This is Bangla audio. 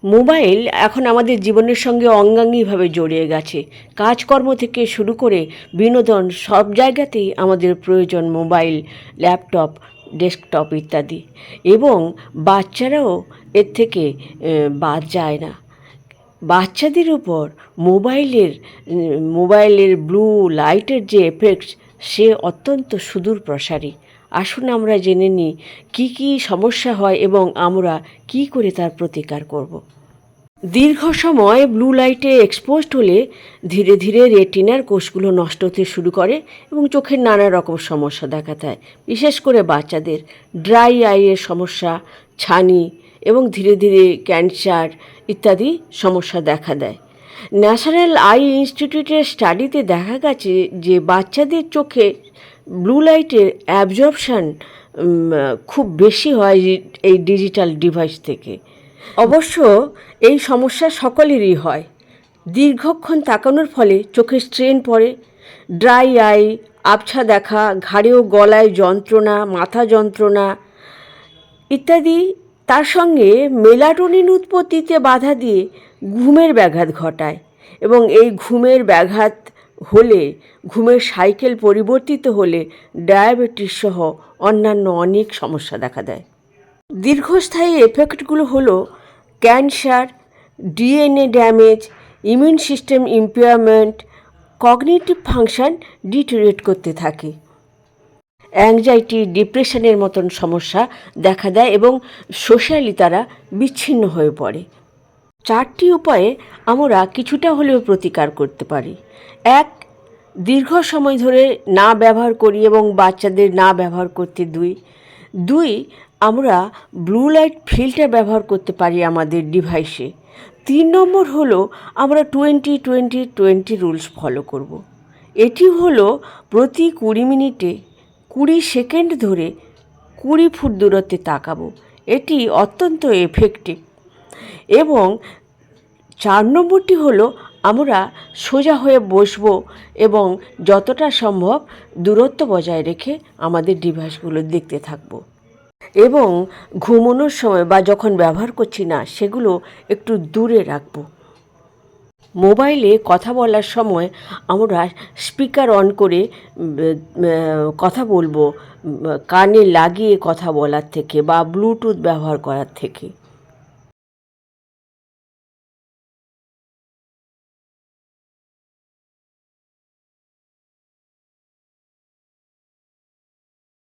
মোবাইল এখন আমাদের জীবনের সঙ্গে অঙ্গাঙ্গিভাবে জড়িয়ে গেছে। কাজকর্ম থেকে শুরু করে বিনোদন সব জায়গাতেই আমাদের প্রয়োজন মোবাইল, ল্যাপটপ, ডেস্কটপ ইত্যাদি। এবং বাচ্চারাও এর থেকে বাদ যায় না। বাচ্চাদের উপর মোবাইলের ব্লু লাইটের যে এফেক্টস, সে অত্যন্ত সুদূর প্রসারী। আসুন আমরা জেনে নিই কী কী সমস্যা হয় এবং আমরা কী করে তার প্রতিকার করব। দীর্ঘ সময় ব্লু লাইটে এক্সপোজড হলে ধীরে ধীরে রেটিনার কোষগুলো নষ্ট হতে শুরু করে এবং চোখের নানা রকম সমস্যা দেখা দেয়। বিশেষ করে বাচ্চাদের ড্রাই আইয়ের সমস্যা, ছানি এবং ধীরে ধীরে ক্যান্সার ইত্যাদি সমস্যা দেখা দেয়। ন্যাশনাল আই ইনস্টিটিউটের স্টাডিতে দেখা গেছে যে বাচ্চাদের চোখে ব্লু লাইটের অ্যাবজর্পশান খুব বেশি হয় এই ডিজিটাল ডিভাইস থেকে। অবশ্য এই সমস্যা সকলেরই হয়। দীর্ঘক্ষণ তাকানোর ফলে চোখে স্ট্রেন পড়ে, ড্রাই আই, আবছা দেখা, ঘাড়ে ও গলায় যন্ত্রণা, মাথা যন্ত্রণা ইত্যাদি। তার সঙ্গে মেলাটোনিন উৎপত্তিতে বাধা দিয়ে ঘুমের ব্যাঘাত ঘটায় এবং এই ঘুমের ব্যাঘাত হলে, ঘুমের সাইকেল পরিবর্তিত হলে ডায়াবেটিস সহ অন্যান্য অনেক সমস্যা দেখা দেয়। দীর্ঘস্থায়ী এফেক্টগুলো হলো cancer, DNA damage, immune system impairment, cognitive function deteriorate করতে থাকে, অ্যাংজাইটি, ডিপ্রেশনের মতন সমস্যা দেখা দেয় এবং সোশ্যালি তারা বিচ্ছিন্ন হয়ে পড়ে। 4টি উপায়ে আমরা কিছুটা হলেও প্রতিকার করতে পারি। 1. দীর্ঘ সময় ধরে না ব্যবহার করি এবং বাচ্চাদের না ব্যবহার করতে দিই। 2. আমরা ব্লু লাইট ফিল্টার ব্যবহার করতে পারি আমাদের ডিভাইসে। 3 নম্বর হলো আমরা 20-20-20 রুলস ফলো করব। এটি হলো প্রতি 20 মিনিটে 20 সেকেন্ড ধরে 20 ফুট দূরত্বে তাকাবো। এটি অত্যন্ত এফেক্টিভ। এবং 4 নম্বরটি হলো আমরা সোজা হয়ে বসবো এবং যতটা সম্ভব দূরত্ব বজায় রেখে আমাদের ডিভাইসগুলো দেখতে থাকবো এবং ঘুমানোর সময় বা যখন ব্যবহার করছি না সেগুলো একটু দূরে রাখবো। মোবাইলে কথা বলার সময় আমরা স্পিকার অন করে কথা বলবো, কানে লাগিয়ে কথা বলার থেকে বা ব্লুটুথ ব্যবহার করার থেকে।